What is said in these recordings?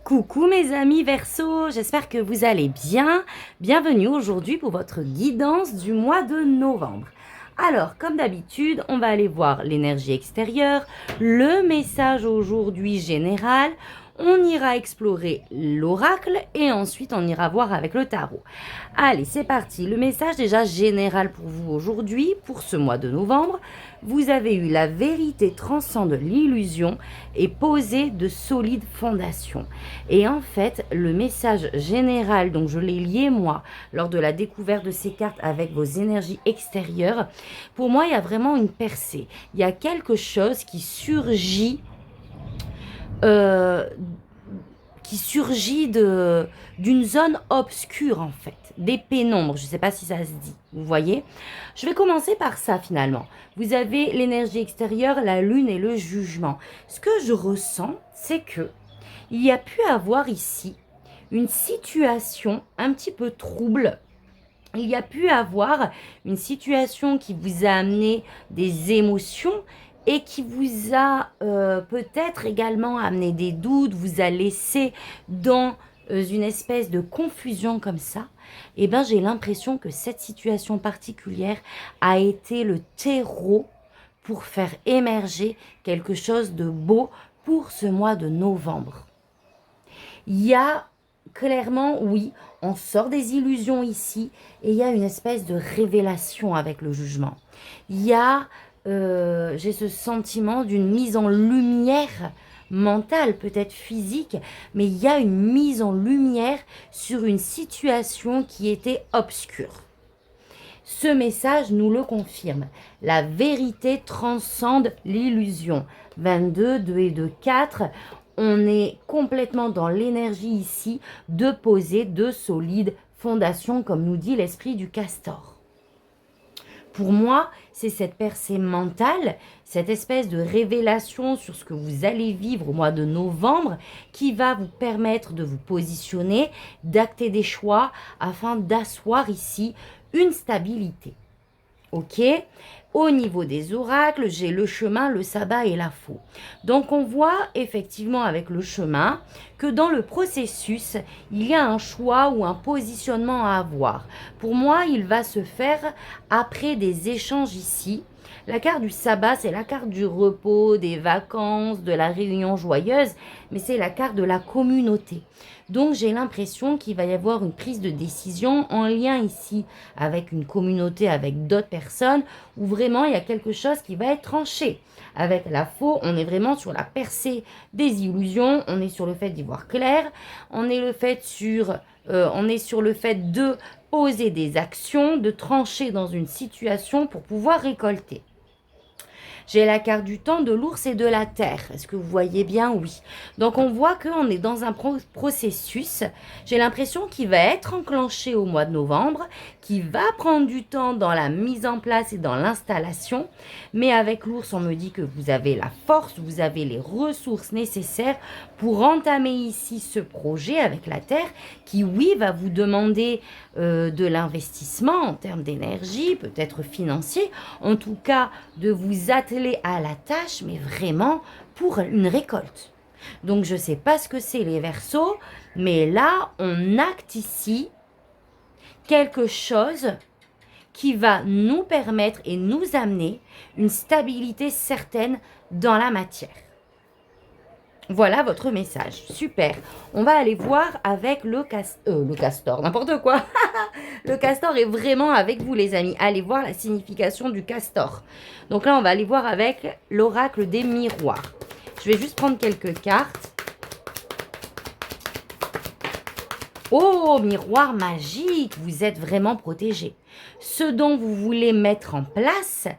Coucou mes amis Verseau, j'espère que vous allez bien. Bienvenue aujourd'hui pour votre guidance du mois de novembre. Alors, comme d'habitude, on va aller voir l'énergie extérieure, le message aujourd'hui général, on ira explorer l'oracle et ensuite on ira voir avec le tarot. Allez, c'est parti. Le message déjà général pour vous aujourd'hui, pour ce mois de novembre. Vous avez eu la vérité transcende l'illusion et posé de solides fondations. Et en fait, le message général, donc je l'ai lié moi, lors de la découverte de ces cartes avec vos énergies extérieures, pour moi, il y a vraiment une percée. Il y a quelque chose euh, qui surgit d'une zone obscure en fait, des pénombres, je ne sais pas si ça se dit, vous voyez. Je vais commencer par ça finalement. Vous avez l'énergie extérieure, la lune et le jugement. Ce que je ressens, c'est que il y a pu avoir ici une situation un petit peu trouble. Il y a pu avoir une situation qui vous a amené des émotions et qui vous a peut-être également amené des doutes, vous a laissé dans une espèce de confusion comme ça. Eh bien, j'ai l'impression que cette situation particulière a été le terreau pour faire émerger quelque chose de beau pour ce mois de novembre. Il y a clairement, oui, on sort des illusions ici et il y a une espèce de révélation avec le jugement. Il y a, j'ai ce sentiment d'une mise en lumière mentale, peut-être physique, mais il y a une mise en lumière sur une situation qui était obscure. Ce message nous le confirme. La vérité transcende l'illusion. 22, 2 et 2, 4. On est complètement dans l'énergie ici de poser de solides fondations, comme nous dit l'esprit du castor. Pour moi, c'est cette percée mentale, cette espèce de révélation sur ce que vous allez vivre au mois de novembre qui va vous permettre de vous positionner, d'acter des choix afin d'asseoir ici une stabilité. Ok? Au niveau des oracles, j'ai le chemin, le sabbat et la faux. Donc on voit effectivement avec le chemin que dans le processus, il y a un choix ou un positionnement à avoir. Pour moi, il va se faire après des échanges ici. La carte du sabbat, c'est la carte du repos, des vacances, de la réunion joyeuse, mais c'est la carte de la communauté. Donc j'ai l'impression qu'il va y avoir une prise de décision en lien ici avec une communauté, avec d'autres personnes, où vraiment il y a quelque chose qui va être tranché. Avec la faux, on est vraiment sur la percée des illusions, on est sur le fait d'y voir clair, on est sur le fait de poser des actions, de trancher dans une situation pour pouvoir récolter. J'ai la carte du temps, de l'ours et de la terre. Est-ce que vous voyez bien? Oui. Donc, on voit qu'on est dans un processus. J'ai l'impression qu'il va être enclenché au mois de novembre, qui va prendre du temps dans la mise en place et dans l'installation. Mais avec l'ours, on me dit que vous avez la force, vous avez les ressources nécessaires pour entamer ici ce projet avec la terre qui, oui, va vous demander de l'investissement en termes d'énergie, peut-être financier, en tout cas de vous atteler à la tâche, mais vraiment pour une récolte. Donc je ne sais pas ce que c'est les Verseaux, mais là on acte ici quelque chose qui va nous permettre et nous amener une stabilité certaine dans la matière. Voilà votre message. Super. On va aller voir avec le castor, n'importe quoi. Le castor est vraiment avec vous, les amis. Allez voir la signification du castor. Donc là, on va aller voir avec l'oracle des miroirs. Je vais juste prendre quelques cartes. Oh, miroir magique, vous êtes vraiment protégé. Ce dont vous voulez mettre en place...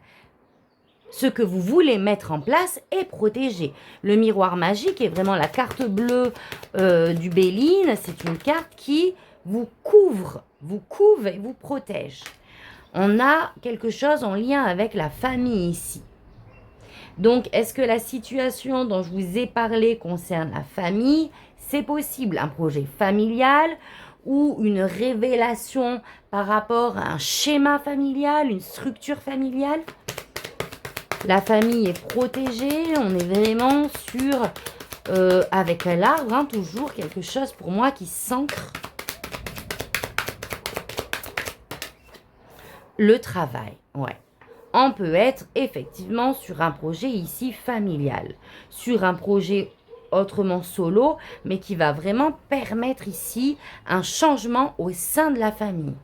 Ce que vous voulez mettre en place est protégé. Le miroir magique est vraiment la carte bleue du Béline. C'est une carte qui vous couvre et vous protège. On a quelque chose en lien avec la famille ici. Donc, est-ce que la situation dont je vous ai parlé concerne la famille? C'est possible. Un projet familial ou une révélation par rapport à un schéma familial, une structure familiale. La famille est protégée, on est vraiment sur avec l'arbre, hein, toujours quelque chose pour moi qui s'ancre. Le travail, ouais. On peut être effectivement sur un projet ici familial, sur un projet autrement solo, mais qui va vraiment permettre ici un changement au sein de la famille.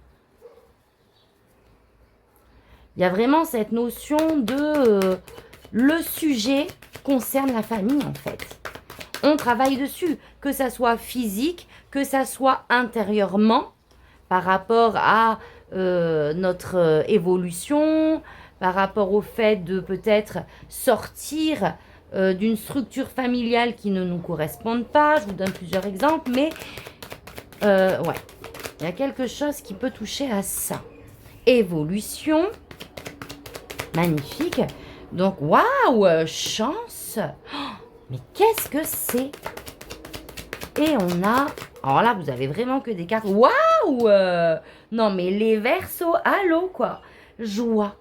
Il y a vraiment cette notion de le sujet concerne la famille en fait. On travaille dessus, que ça soit physique, que ça soit intérieurement, par rapport à notre évolution, par rapport au fait de peut-être sortir d'une structure familiale qui ne nous corresponde pas. Je vous donne plusieurs exemples, mais ouais, il y a quelque chose qui peut toucher à ça. Évolution, magnifique. Donc, waouh, chance. Oh, mais qu'est-ce que c'est? Et on a... Alors là, vous avez vraiment que des cartes. Waouh, non, mais les Verseaux, allô, quoi. Joie.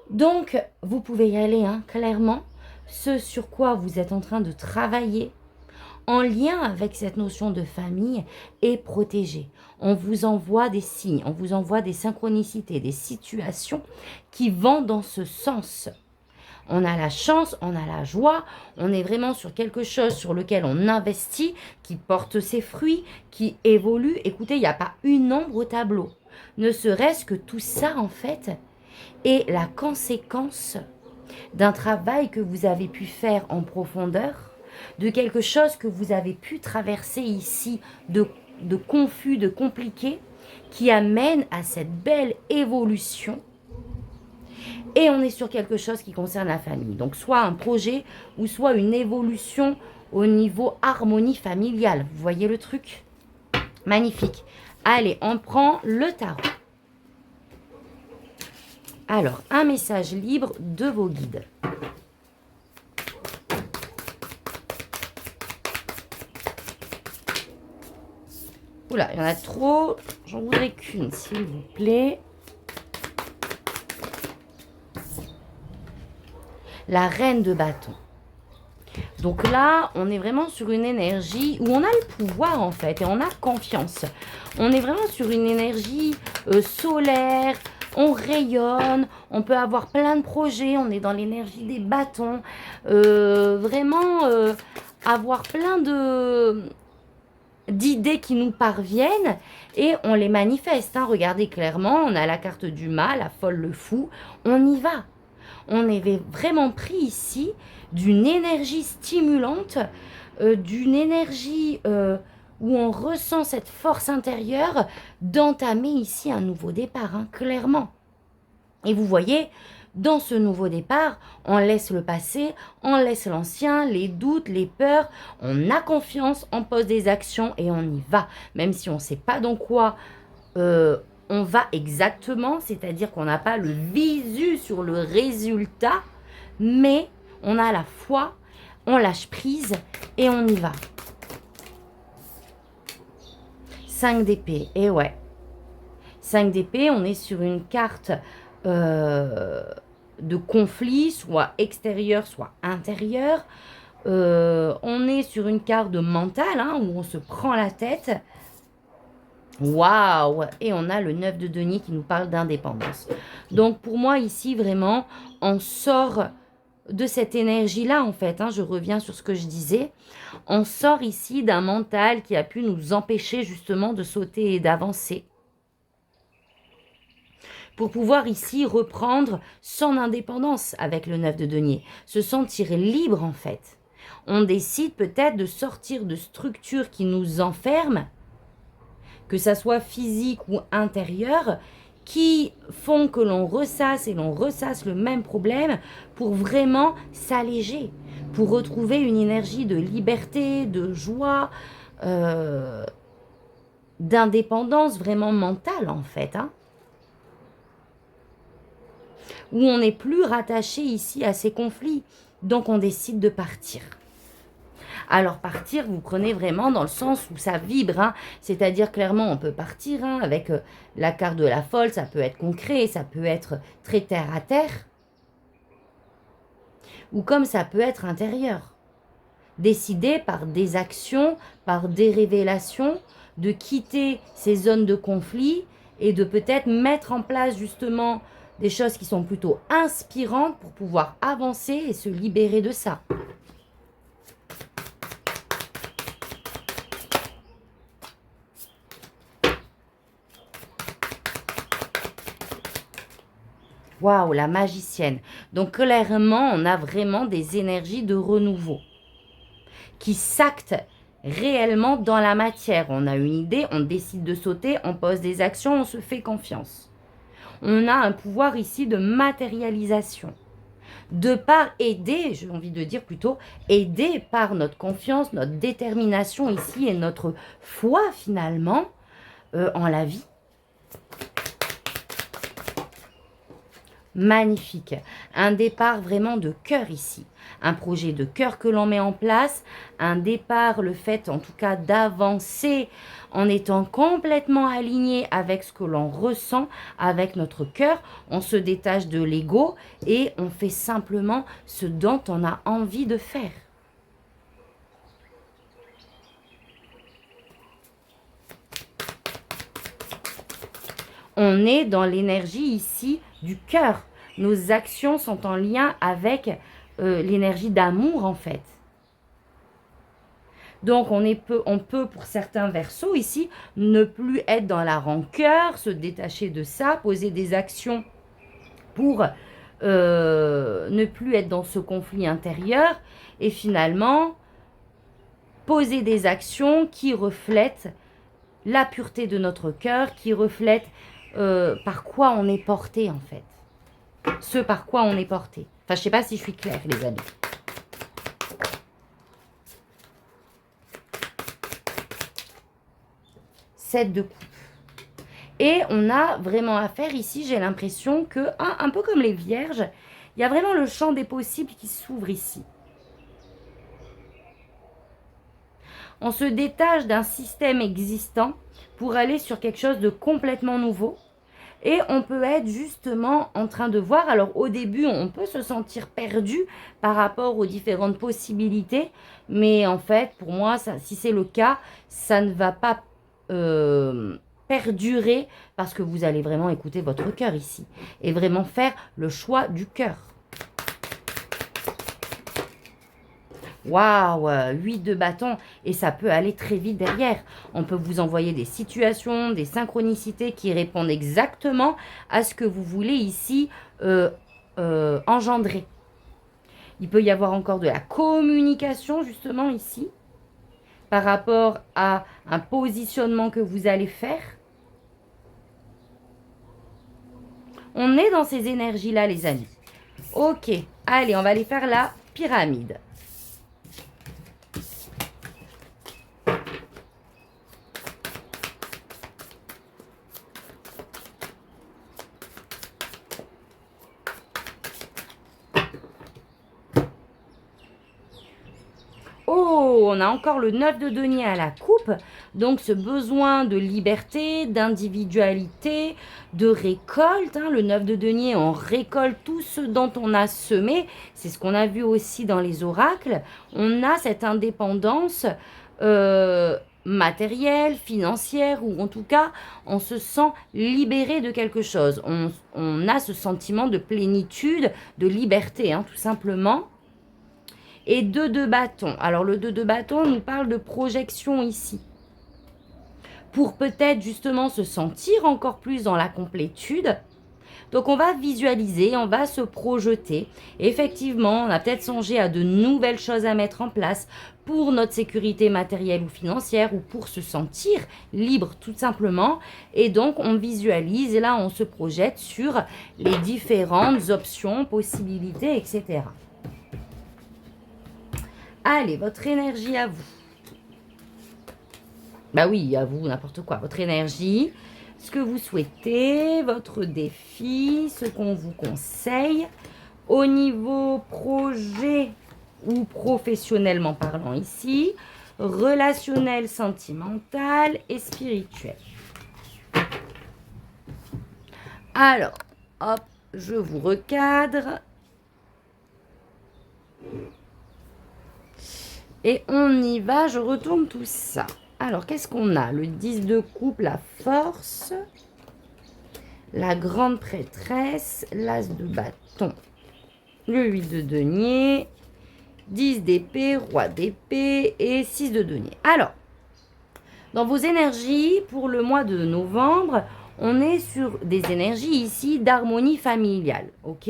Donc, vous pouvez y aller, hein, clairement. Ce sur quoi vous êtes en train de travailler, en lien avec cette notion de famille, est protégé. On vous envoie des signes, on vous envoie des synchronicités, des situations qui vont dans ce sens. On a la chance, on a la joie, on est vraiment sur quelque chose sur lequel on investit, qui porte ses fruits, qui évolue. Écoutez, il n'y a pas une ombre au tableau. Ne serait-ce que tout ça, en fait, est la conséquence d'un travail que vous avez pu faire en profondeur, de quelque chose que vous avez pu traverser ici de confus, de compliqué, qui amène à cette belle évolution. Et on est sur quelque chose qui concerne la famille. Donc, soit un projet ou soit une évolution au niveau harmonie familiale. Vous voyez le truc? Magnifique. Allez, on prend le tarot. Alors, un message libre de vos guides. Oula, il y en a trop. J'en voudrais qu'une, s'il vous plaît. La reine de bâton. Donc là, on est vraiment sur une énergie où on a le pouvoir en fait et on a confiance. On est vraiment sur une énergie solaire, on rayonne, on peut avoir plein de projets, on est dans l'énergie des bâtons. Vraiment avoir plein d'idées qui nous parviennent et on les manifeste. Hein. Regardez clairement, on a la carte du mal, la folle, le fou, on y va. On est vraiment pris ici d'une énergie stimulante, d'une énergie où on ressent cette force intérieure d'entamer ici un nouveau départ, hein, clairement. Et vous voyez, dans ce nouveau départ, on laisse le passé, on laisse l'ancien, les doutes, les peurs, on a confiance, on pose des actions et on y va. Même si on ne sait pas dans quoi on va exactement, c'est-à-dire qu'on n'a pas le visu sur le résultat, mais on a la foi, on lâche prise et on y va. 5 d'épée, et ouais. 5 d'épée, on est sur une carte de conflit, soit extérieur, soit intérieur. On est sur une carte de mental, hein, où on se prend la tête. Waouh! Et on a le 9 de denier qui nous parle d'indépendance. Donc pour moi ici vraiment, on sort de cette énergie-là en fait. Hein, je reviens sur ce que je disais. On sort ici d'un mental qui a pu nous empêcher justement de sauter et d'avancer. Pour pouvoir ici reprendre son indépendance avec le 9 de denier. Se sentir libre en fait. On décide peut-être de sortir de structures qui nous enferment, que ça soit physique ou intérieur, qui font que l'on ressasse et l'on ressasse le même problème pour vraiment s'alléger, pour retrouver une énergie de liberté, de joie, d'indépendance vraiment mentale en fait, hein, où on n'est plus rattaché ici à ces conflits, donc on décide de partir. Alors partir, vous prenez vraiment dans le sens où ça vibre, hein. C'est-à-dire clairement on peut partir hein, avec la carte de la folle, ça peut être concret, ça peut être très terre à terre, ou comme ça peut être intérieur. décider par des actions, par des révélations, de quitter ces zones de conflit et de peut-être mettre en place justement des choses qui sont plutôt inspirantes pour pouvoir avancer et se libérer de ça. Waouh, la magicienne. Donc clairement, on a vraiment des énergies de renouveau qui s'actent réellement dans la matière. On a une idée, on décide de sauter, on pose des actions, on se fait confiance. On a un pouvoir ici de matérialisation. De par aider, j'ai envie de dire plutôt, aider par notre confiance, notre détermination ici et notre foi finalement en la vie. Magnifique. Un départ vraiment de cœur ici. Un projet de cœur que l'on met en place. Un départ, le fait en tout cas d'avancer en étant complètement aligné avec ce que l'on ressent, avec notre cœur. On se détache de l'ego et on fait simplement ce dont on a envie de faire. On est dans l'énergie ici du cœur. Nos actions sont en lien avec l'énergie d'amour en fait. Donc on peut pour certains versos ici ne plus être dans la rancœur, se détacher de ça, poser des actions pour ne plus être dans ce conflit intérieur et finalement poser des actions qui reflètent la pureté de notre cœur, qui reflètent par quoi on est porté en fait. Ce par quoi on est porté. Enfin, je ne sais pas si je suis claire, les amis. Sept de coupe. Et on a vraiment affaire ici, j'ai l'impression que, un peu comme les vierges, il y a vraiment le champ des possibles qui s'ouvre ici. On se détache d'un système existant pour aller sur quelque chose de complètement nouveau. Et on peut être justement en train de voir, alors au début on peut se sentir perdu par rapport aux différentes possibilités, mais en fait pour moi, si c'est le cas, ça ne va pas perdurer parce que vous allez vraiment écouter votre cœur ici et vraiment faire le choix du cœur. Waouh, 8 de bâton et ça peut aller très vite derrière. On peut vous envoyer des situations, des synchronicités qui répondent exactement à ce que vous voulez ici engendrer. Il peut y avoir encore de la communication justement ici par rapport à un positionnement que vous allez faire. On est dans ces énergies-là, les amis. Ok, allez, on va aller faire la pyramide. Oh, on a encore le 9 de denier à la coupe. Donc, ce besoin de liberté, d'individualité, de récolte. Hein, le 9 de denier, on récolte tout ce dont on a semé. C'est ce qu'on a vu aussi dans les oracles. On a cette indépendance matérielle, financière, ou en tout cas, on se sent libéré de quelque chose. On a ce sentiment de plénitude, de liberté, hein, tout simplement. Et 2 de bâton. Alors, le 2 de bâton nous parle de projection ici. Pour peut-être justement se sentir encore plus dans la complétude. Donc, on va visualiser, on va se projeter. Effectivement, on a peut-être songé à de nouvelles choses à mettre en place pour notre sécurité matérielle ou financière ou pour se sentir libre tout simplement. Et donc, on visualise et là, on se projette sur les différentes options, possibilités, etc. Allez, votre énergie à vous. Bah oui, à vous, n'importe quoi. Votre énergie, ce que vous souhaitez, votre défi, ce qu'on vous conseille. Au niveau projet ou professionnellement parlant ici, relationnel, sentimental et spirituel. Alors, hop, je vous recadre. Et on y va, je retourne tout ça. Alors, qu'est-ce qu'on a? Le 10 de coupe, la force. La grande prêtresse, l'as de bâton. Le 8 de denier. 10 d'épée, roi d'épée et 6 de denier. Alors, dans vos énergies, pour le mois de novembre, on est sur des énergies ici d'harmonie familiale, ok?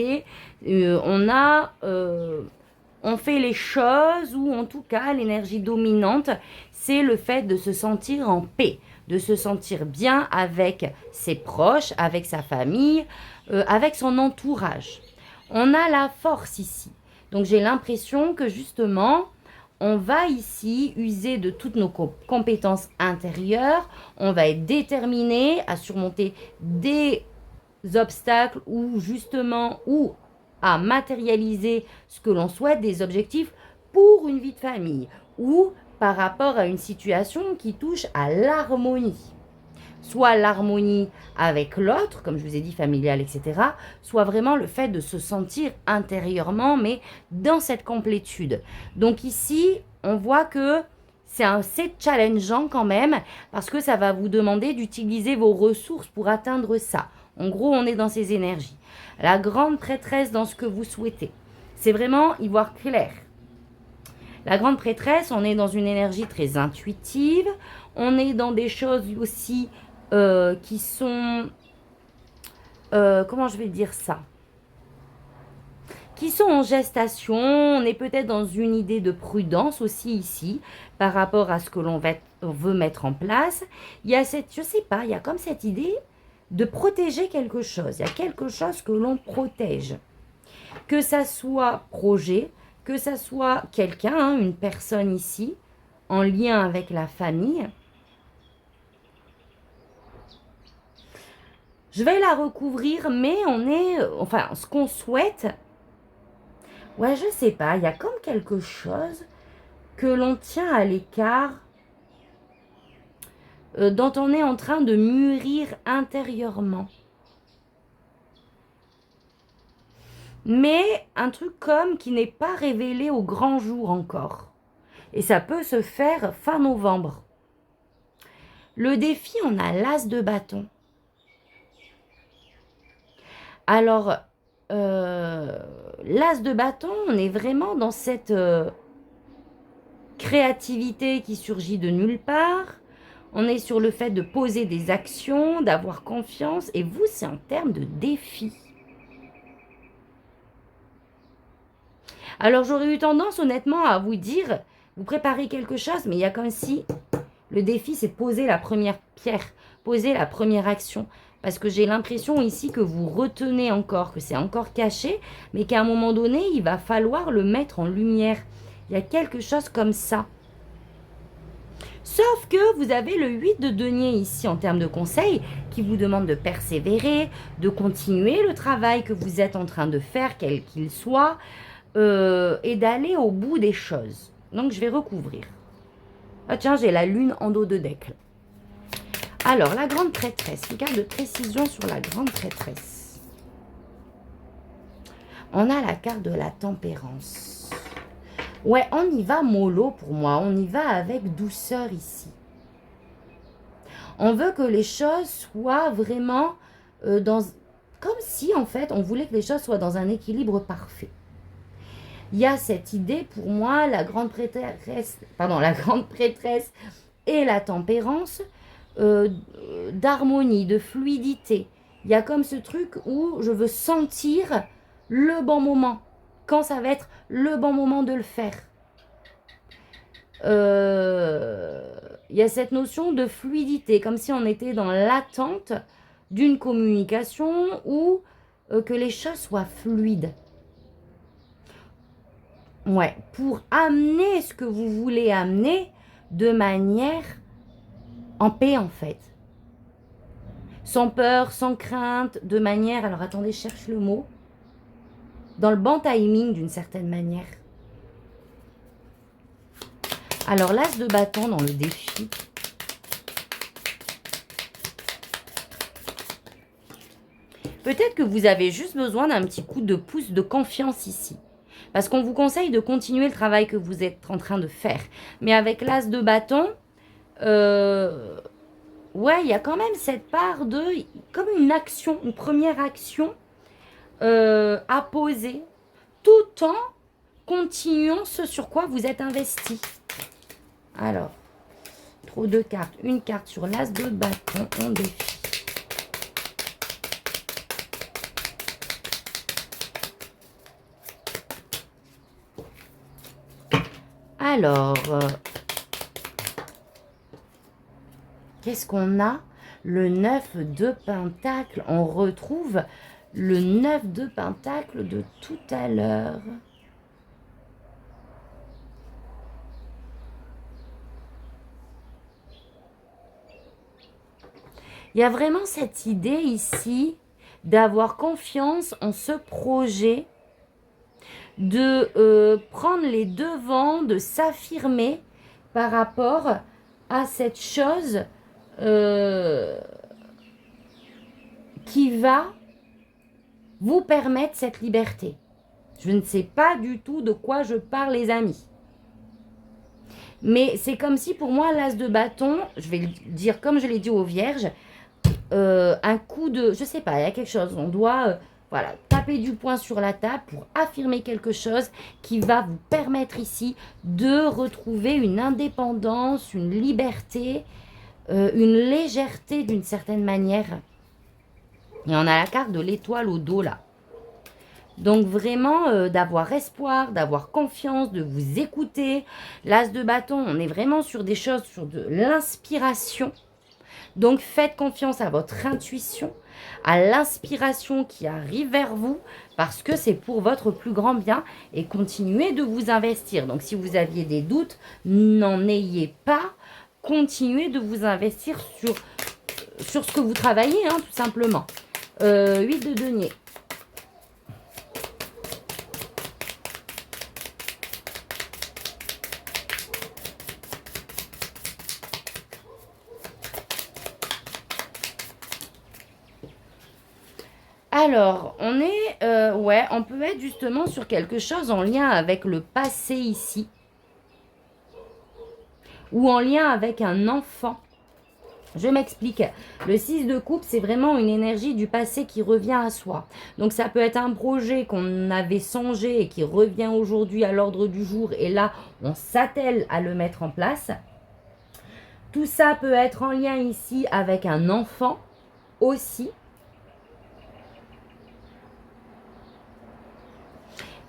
On fait les choses, ou en tout cas, l'énergie dominante, c'est le fait de se sentir en paix, de se sentir bien avec ses proches, avec sa famille, avec son entourage. On a la force ici. Donc j'ai l'impression que justement, on va ici user de toutes nos compétences intérieures. On va être déterminé à surmonter des obstacles ou justement ou à matérialiser ce que l'on souhaite, des objectifs pour une vie de famille ou par rapport à une situation qui touche à l'harmonie. Soit l'harmonie avec l'autre, comme je vous ai dit, familiale, etc., soit vraiment le fait de se sentir intérieurement, mais dans cette complétude. Donc ici, on voit que c'est assez challengeant quand même, parce que ça va vous demander d'utiliser vos ressources pour atteindre ça. En gros, on est dans ces énergies. La grande prêtresse dans ce que vous souhaitez. C'est vraiment y voir clair. La grande prêtresse, on est dans une énergie très intuitive. On est dans des choses aussi qui sont... comment je vais dire ça? Qui sont en gestation. On est peut-être dans une idée de prudence aussi ici par rapport à ce que l'on veut mettre en place. Il y a cette, je sais pas, il y a comme cette idée de protéger quelque chose. Il y a quelque chose que l'on protège. Que ça soit projet, que ça soit quelqu'un, hein, une personne ici, en lien avec la famille. Je vais la recouvrir, mais on est... Enfin, ce qu'on souhaite... Ouais, je sais pas, il y a comme quelque chose que l'on tient à l'écart, dont on est en train de mûrir intérieurement. Mais un truc comme qui n'est pas révélé au grand jour encore. Et ça peut se faire fin novembre. Le défi, on a l'as de bâton. Alors, l'as de bâton, on est vraiment dans cette créativité qui surgit de nulle part. On est sur le fait de poser des actions, d'avoir confiance. Et vous, c'est en termes de défi. Alors, j'aurais eu tendance, honnêtement, à vous dire, vous préparez quelque chose, mais il y a comme si le défi, c'est de poser la première pierre, poser la première action. Parce que j'ai l'impression ici que vous retenez encore, que c'est encore caché, mais qu'à un moment donné, il va falloir le mettre en lumière. Il y a quelque chose comme ça. Sauf que vous avez le 8 de denier ici en termes de conseils qui vous demande de persévérer, de continuer le travail que vous êtes en train de faire, quel qu'il soit, et d'aller au bout des choses. Donc, je vais recouvrir. Ah tiens, j'ai la lune en dos de deck. Alors, la grande prêtresse. Une carte de précision sur la grande prêtresse. On a la carte de la tempérance. Ouais, on y va mollo pour moi. On y va avec douceur ici. On veut que les choses soient vraiment dans... Comme si, en fait, on voulait que les choses soient dans un équilibre parfait. Il y a cette idée, pour moi, la grande prêtresse et la tempérance, d'harmonie, de fluidité. Il y a comme ce truc où je veux sentir le bon moment, quand ça va être le bon moment de le faire. Il y a cette notion de fluidité, comme si on était dans l'attente d'une communication ou que les choses soient fluides. Ouais, pour amener ce que vous voulez amener de manière en paix en fait. Sans peur, sans crainte, de manière... Alors attendez, je cherche le mot. Dans le bon timing d'une certaine manière. Alors l'as de bâton dans le défi. Peut-être que vous avez juste besoin d'un petit coup de pouce de confiance ici. Parce qu'on vous conseille de continuer le travail que vous êtes en train de faire. Mais avec l'as de bâton, ouais, il y a quand même cette part de, comme une action, une première action à poser, tout en continuant ce sur quoi vous êtes investi. Alors, trop de cartes. Une carte sur l'as de bâton, on défie. Alors, qu'est-ce qu'on a? Le 9 de Pentacle. On retrouve le 9 de Pentacle de tout à l'heure. Il y a vraiment cette idée ici d'avoir confiance en ce projet, de prendre les devants, de s'affirmer par rapport à cette chose qui va vous permettre cette liberté. Je ne sais pas du tout de quoi je parle, les amis. Mais c'est comme si pour moi, l'as de bâton, je vais le dire comme je l'ai dit aux vierges, un coup de... Je sais pas, il y a quelque chose. On doit voilà, taper du poing sur la table pour affirmer quelque chose qui va vous permettre ici de retrouver une indépendance, une liberté, une légèreté d'une certaine manière. Et on a la carte de l'étoile au dos là. Donc vraiment d'avoir espoir, d'avoir confiance, de vous écouter. L'as de bâton, on est vraiment sur des choses, sur de l'inspiration. Donc faites confiance à votre intuition, à l'inspiration qui arrive vers vous, parce que c'est pour votre plus grand bien, et continuez de vous investir. Donc si vous aviez des doutes, n'en ayez pas. Continuez de vous investir sur ce que vous travaillez, hein, tout simplement. 8 de denier. Alors, on est, ouais, on peut être justement sur quelque chose en lien avec le passé ici. Ou en lien avec un enfant. Je m'explique. Le 6 de coupe, c'est vraiment une énergie du passé qui revient à soi. Donc, ça peut être un projet qu'on avait songé et qui revient aujourd'hui à l'ordre du jour. Et là, on s'attelle à le mettre en place. Tout ça peut être en lien ici avec un enfant aussi.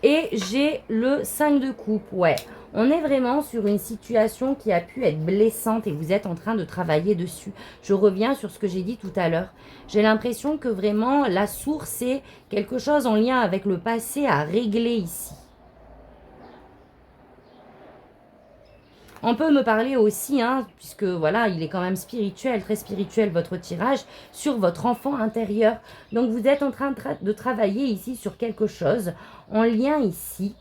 Et j'ai le 5 de coupe, ouais. On est vraiment sur une situation qui a pu être blessante et vous êtes en train de travailler dessus. Je reviens sur ce que j'ai dit tout à l'heure. J'ai l'impression que vraiment la source est quelque chose en lien avec le passé à régler ici. On peut me parler aussi, hein, puisque voilà, il est quand même spirituel, très spirituel votre tirage, sur votre enfant intérieur. Donc vous êtes en train de travailler ici sur quelque chose en lien ici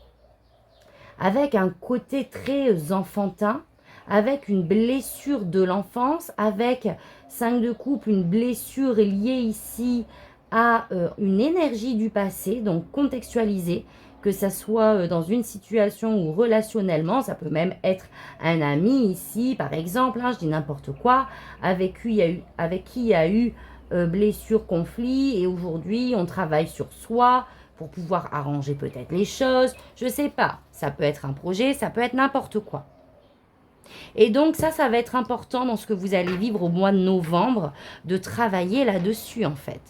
avec un côté très enfantin, avec une blessure de l'enfance, avec 5 de coupe, une blessure liée ici à une énergie du passé, donc contextualisée, que ça soit dans une situation ou relationnellement, ça peut même être un ami ici, par exemple, hein, je dis n'importe quoi, avec qui il y a eu blessure, conflit, et aujourd'hui on travaille sur soi pour pouvoir arranger peut-être les choses, je sais pas, ça peut être un projet, ça peut être n'importe quoi. Et donc ça va être important dans ce que vous allez vivre au mois de novembre, de travailler là-dessus en fait.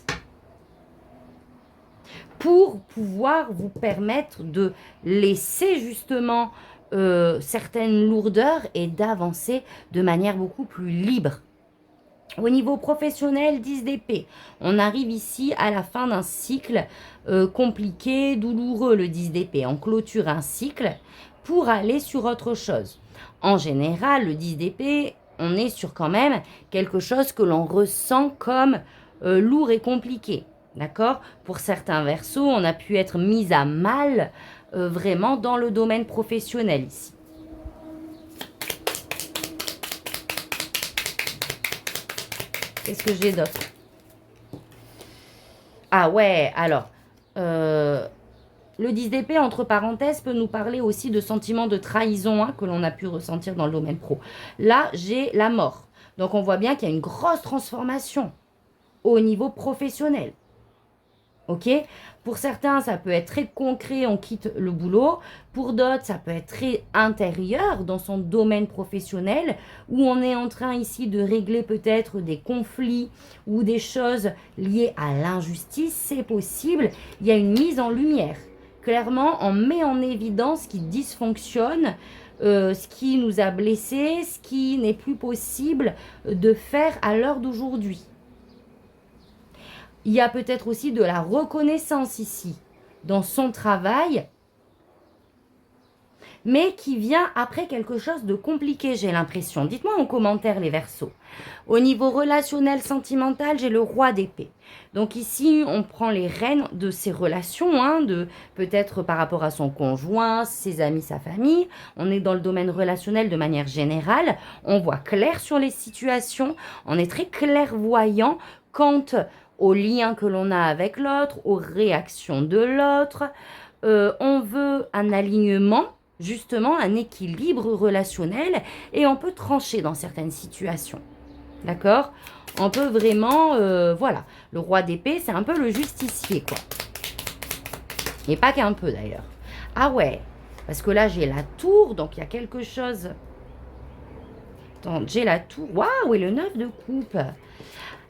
Pour pouvoir vous permettre de laisser justement certaines lourdeurs et d'avancer de manière beaucoup plus libre. Au niveau professionnel, 10 d'épée. On arrive ici à la fin d'un cycle compliqué, douloureux, le 10 d'épée. On clôture un cycle pour aller sur autre chose. En général, le 10 d'épée, on est sur quand même quelque chose que l'on ressent comme lourd et compliqué. D'accord? Pour certains versos, on a pu être mis à mal vraiment dans le domaine professionnel ici. Qu'est-ce que j'ai d'autre? Ah ouais, alors, Le 10 d'épée, entre parenthèses, peut nous parler aussi de sentiments de trahison que l'on a pu ressentir dans le domaine pro. Là, j'ai la mort. Donc, on voit bien qu'il y a une grosse transformation au niveau professionnel. Ok? Pour certains, ça peut être très concret, on quitte le boulot. Pour d'autres, ça peut être très intérieur dans son domaine professionnel, où on est en train ici de régler peut-être des conflits ou des choses liées à l'injustice. C'est possible. Il y a une mise en lumière. Clairement, on met en évidence ce qui dysfonctionne, ce qui nous a blessés, ce qui n'est plus possible de faire à l'heure d'aujourd'hui. Il y a peut-être aussi de la reconnaissance ici, dans son travail, mais qui vient après quelque chose de compliqué, j'ai l'impression. Dites-moi en commentaire les Verseaux. Au niveau relationnel, sentimental, j'ai le roi d'épée. Donc ici, on prend les rênes de ses relations, de peut-être par rapport à son conjoint, ses amis, sa famille. On est dans le domaine relationnel de manière générale. On voit clair sur les situations. On est très clairvoyant quant aux liens que l'on a avec l'autre, aux réactions de l'autre. On veut un alignement, justement un équilibre relationnel, et on peut trancher dans certaines situations. D'accord? On peut vraiment, voilà, le roi d'épée, c'est un peu le justicier, quoi. Et pas qu'un peu, d'ailleurs. Ah ouais, parce que là, j'ai la tour, donc il y a quelque chose. Attends, j'ai la tour. Waouh, et le 9 de coupe.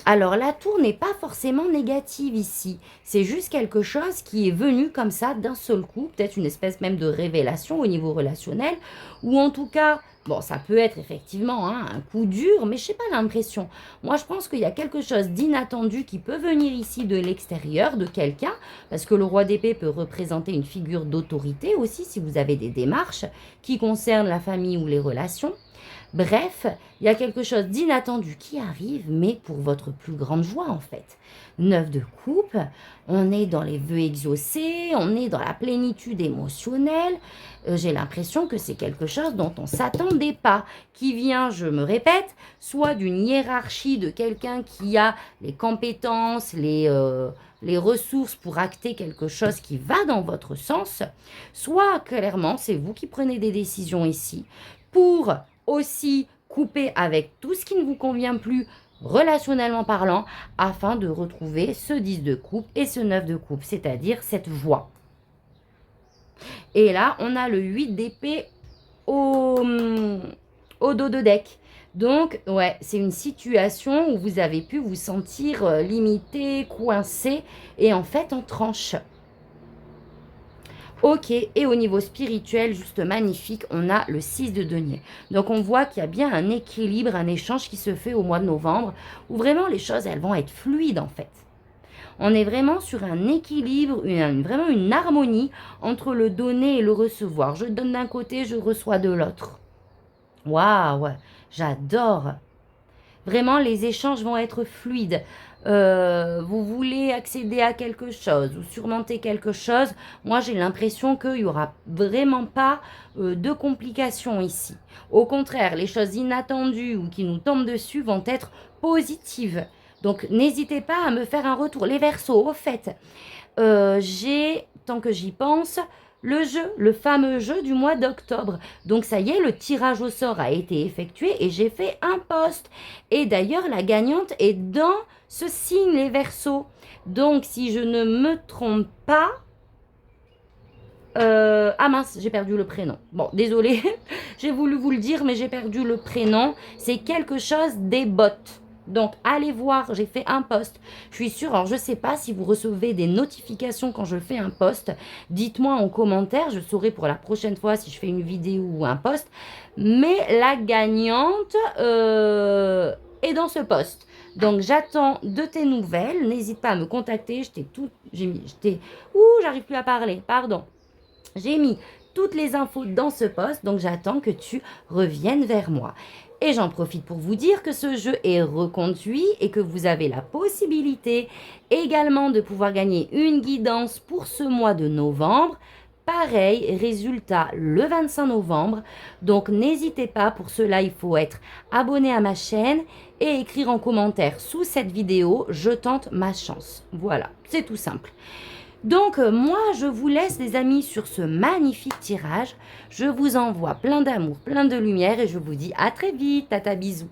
Alors, la tour n'est pas forcément négative ici. C'est juste quelque chose qui est venu comme ça d'un seul coup, peut-être une espèce même de révélation au niveau relationnel, ou en tout cas, bon, ça peut être effectivement un coup dur, mais je n'ai pas l'impression. Moi, je pense qu'il y a quelque chose d'inattendu qui peut venir ici de l'extérieur, de quelqu'un, parce que le roi d'épée peut représenter une figure d'autorité aussi, si vous avez des démarches qui concernent la famille ou les relations. Bref, il y a quelque chose d'inattendu qui arrive, mais pour votre plus grande joie en fait. 9 de coupe, on est dans les vœux exaucés, on est dans la plénitude émotionnelle. J'ai l'impression que c'est quelque chose dont on ne s'attendait pas, qui vient, je me répète, soit d'une hiérarchie de quelqu'un qui a les compétences, les ressources pour acter quelque chose qui va dans votre sens, soit clairement, c'est vous qui prenez des décisions ici pour aussi couper avec tout ce qui ne vous convient plus relationnellement parlant afin de retrouver ce 10 de coupe et ce 9 de coupe, c'est-à-dire cette joie. Et là, on a le 8 d'épée au dos de deck. Donc, ouais, c'est une situation où vous avez pu vous sentir limité, coincé et en fait en tranche. Ok, et au niveau spirituel, juste magnifique, on a le 6 de denier. Donc on voit qu'il y a bien un équilibre, un échange qui se fait au mois de novembre, où vraiment les choses, elles vont être fluides en fait. On est vraiment sur un équilibre, vraiment une harmonie entre le donner et le recevoir. Je donne d'un côté, je reçois de l'autre. Waouh, j'adore. Vraiment, les échanges vont être fluides. Vous voulez accéder à quelque chose ou surmonter quelque chose, moi j'ai l'impression qu'il n'y aura vraiment pas de complications ici. Au contraire, les choses inattendues ou qui nous tombent dessus vont être positives. Donc n'hésitez pas à me faire un retour. Les Verseaux, au fait, j'ai, tant que j'y pense, le jeu, le fameux jeu du mois d'octobre. Donc ça y est, le tirage au sort a été effectué et j'ai fait un post. Et d'ailleurs, la gagnante est dans ce signe, les Verseaux. Donc si je ne me trompe pas... ah mince, j'ai perdu le prénom. Bon, désolé, j'ai voulu vous le dire, mais j'ai perdu le prénom. C'est quelque chose des bottes. Donc, allez voir, j'ai fait un post. Je suis sûre, alors je ne sais pas si vous recevez des notifications quand je fais un post. Dites-moi en commentaire, je saurai pour la prochaine fois si je fais une vidéo ou un post. Mais la gagnante est dans ce post. Donc, j'attends de tes nouvelles. N'hésite pas à me contacter. J'arrive plus à parler, pardon. J'ai mis toutes les infos dans ce post, donc j'attends que tu reviennes vers moi. Et j'en profite pour vous dire que ce jeu est reconduit et que vous avez la possibilité également de pouvoir gagner une guidance pour ce mois de novembre. Pareil, résultat le 25 novembre. Donc n'hésitez pas, pour cela il faut être abonné à ma chaîne et écrire en commentaire sous cette vidéo « Je tente ma chance ». Voilà, c'est tout simple. Donc, moi, je vous laisse, les amis, sur ce magnifique tirage. Je vous envoie plein d'amour, plein de lumière et je vous dis à très vite. Tata, bisous.